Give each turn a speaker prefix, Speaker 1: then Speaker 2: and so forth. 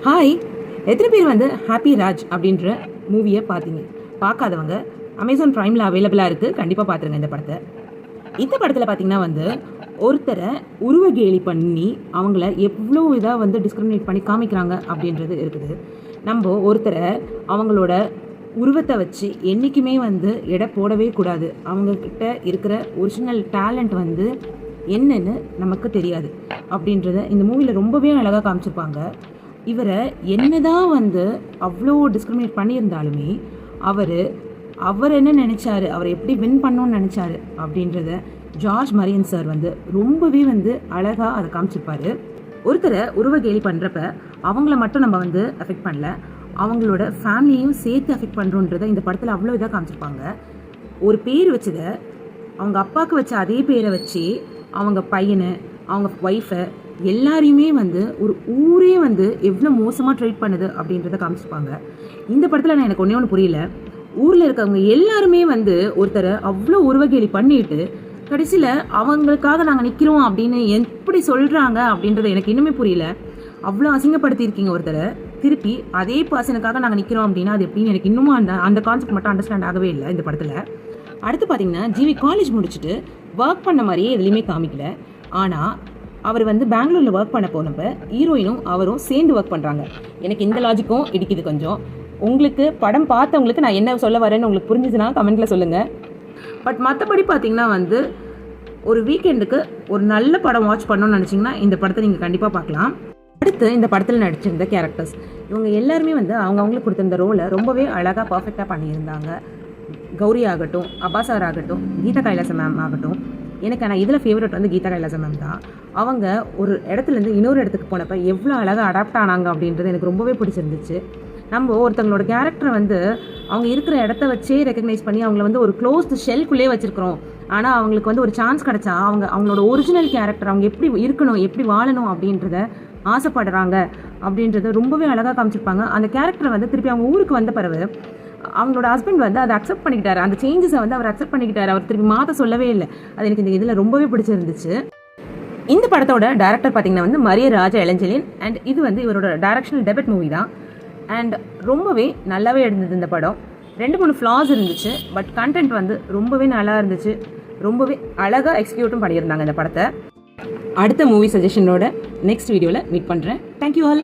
Speaker 1: Hi, எத்தனை பேர் வந்து ஹாப்பி ராஜ் அப்படின்ற மூவியை பார்த்தீங்க? பார்க்காதவங்க அமேசான் ப்ரைமில் அவைலபிளாக இருக்குது, கண்டிப்பாக பார்த்துருங்க இந்த படத்தை. இந்த படத்தில் பார்த்தீங்கன்னா வந்து ஒருத்தரை உருவகேலி பண்ணி அவங்கள எவ்வளோ இதாக வந்து டிஸ்கிரிமினேட் பண்ணி காமிக்கிறாங்க அப்படின்றது இருக்குது. நம்ம ஒருத்தரை அவங்களோட உருவத்தை வச்சு என்றைக்குமே வந்து எடை போடவே கூடாது. அவங்கக்கிட்ட இருக்கிற ஒரிஜினல் டேலண்ட் வந்து என்னன்னு நமக்கு தெரியாது அப்படின்றத இந்த மூவியில் ரொம்பவே அழகாக காமிச்சிருப்பாங்க. இவரை என்னதான் வந்து அவ்வளோ டிஸ்கிரிமினேட் பண்ணியிருந்தாலுமே அவர் என்ன நினச்சாரு, அவர் எப்படி வின் பண்ணணும்னு நினச்சாரு அப்படின்றத ஜார்ஜ் மரியன் சார் வந்து ரொம்பவே வந்து அழகாக அதை காமிச்சிருப்பாரு. ஒருத்தரை உருவகேலி பண்ணுறப்ப அவங்கள மட்டும் நம்ம வந்து அஃபெக்ட் பண்ணல, அவங்களோட ஃபேமிலியையும் சேர்த்து அஃபெக்ட் பண்ணுறோன்றதை இந்த படத்தில் அவ்வளோ இதாக காமிச்சிருப்பாங்க. ஒரு பேர் வச்சதை அவங்க அப்பாவுக்கு வச்ச அதே பேரை வச்சு அவங்க பையனை, அவங்க ஒய்ஃபை, எல்லாரையுமே வந்து ஒரு ஊரே வந்து எவ்வளோ மோசமாக ட்ரீட் பண்ணுது அப்படின்றத காமிச்சிருப்பாங்க. இந்த படத்தில் நான் எனக்கு ஒன்று புரியல, ஊரில் இருக்கவங்க எல்லாருமே வந்து ஒருத்தரை அவ்வளோ உருவகேலி பண்ணிட்டு கடைசியில் அவங்களுக்காக நாங்கள் நிற்கிறோம் அப்படின்னு எப்படி சொல்கிறாங்க அப்படின்றது எனக்கு இன்னுமே புரியல. அவ்வளோ அசிங்கப்படுத்தியிருக்கீங்க ஒருத்தரை, திருப்பி அதே பர்சனுக்காக நாங்கள் நிற்கிறோம் அப்படின்னா அது எப்படின்னு எனக்கு இன்னமும் அந்த கான்செப்ட் மட்டும் அண்டர்ஸ்டாண்ட் ஆகவே இல்லை இந்த படத்தில். அடுத்து பார்த்தீங்கன்னா ஜிவி காலேஜ் முடிச்சுட்டு ஒர்க் பண்ண மாதிரியே எதுலேயுமே காமிக்கல. ஆனால் அவர் வந்து பெங்களூரில் ஒர்க் பண்ண போனப்போ ஹீரோயினும் அவரும் சேர்ந்து ஒர்க் பண்ணுறாங்க. எனக்கு இந்த லாஜிக்கும் இடிக்குது கொஞ்சம். உங்களுக்கு படம் பார்த்தவங்களுக்கு நான் என்ன சொல்ல வரேன்னு உங்களுக்கு புரிஞ்சுதுன்னா கமெண்ட்டில் சொல்லுங்கள். பட் மற்றபடி பார்த்தீங்கன்னா வந்து ஒரு வீக்கெண்டுக்கு ஒரு நல்ல படம் வாட்ச் பண்ணணும்னு நினச்சிங்கன்னா இந்த படத்தை நீங்கள் கண்டிப்பாக பார்க்கலாம். அடுத்து இந்த படத்தில் நடிச்சிருந்த கேரக்டர்ஸ் இவங்க எல்லாருமே வந்து அவங்களுக்கு கொடுத்திருந்த ரோலை ரொம்பவே அழகாக பர்ஃபெக்டாக பண்ணியிருந்தாங்க. கௌரி ஆகட்டும், அப்பாசார் ஆகட்டும், கீதா கைலாசம் மேம் ஆகட்டும். எனக்கு ஆனால் இதில் ஃபேவரட் வந்து கீதா கைலாசம் மேம் தான். அவங்க ஒரு இடத்துலேருந்து இன்னொரு இடத்துக்கு போனப்போ எவ்வளோ அழகாக அடாப்ட் ஆனாங்க அப்படின்றது எனக்கு ரொம்பவே பிடிச்சிருந்துச்சு. நம்ம ஒருத்தவங்களோட கேரக்டரை வந்து அவங்க இருக்கிற இடத்த வச்சே ரெக்கக்னைஸ் பண்ணி அவங்கள வந்து ஒரு க்ளோஸ்டு ஷெல்குள்ளே வச்சுருக்கிறோம். ஆனால் அவங்களுக்கு வந்து ஒரு சான்ஸ் கிடச்சா அவங்களோட ஒரிஜினல் கேரக்டர் அவங்க எப்படி இருக்கணும், எப்படி வாழணும் அப்படின்றத ஆசைப்படுறாங்க அப்படின்றத ரொம்பவே அழகாக காமிச்சிருப்பாங்க. அந்த கேரக்டரை வந்து திருப்பி அவங்க ஊருக்கு வந்த பிறகு அவங்களோட ஹஸ்பண்ட் வந்து அதை அக்செப்ட் பண்ணிக்கிட்டாரு. அந்த சேஞ்சஸை வந்து அவர் அக்செப்ட் பண்ணிக்கிட்டாரு. அவர் திருப்பி மாற்ற சொல்லவே இல்லை. அது எனக்கு இந்த இதில் ரொம்பவே பிடிச்சிருந்துச்சு. இந்த படத்தோட டேரக்டர் பார்த்தீங்கன்னா வந்து மரிய ராஜா இளஞ்செழியன். அண்ட் இது வந்து இவரோட டைரக்ஷனல் டெபிட் மூவி தான். அண்ட் ரொம்பவே நல்லாவே இருந்தது இந்த படம். 2-3 ஃப்ளாஸ் இருந்துச்சு, பட் கண்டென்ட் வந்து ரொம்பவே நல்லா இருந்துச்சு. ரொம்பவே அழகாக எக்ஸிக்யூட்டும் பண்ணியிருந்தாங்க இந்த படத்தை. அடுத்த மூவி சஜஷனோட நெக்ஸ்ட் வீடியோவில் மீட் பண்ணுறேன். Thank you all.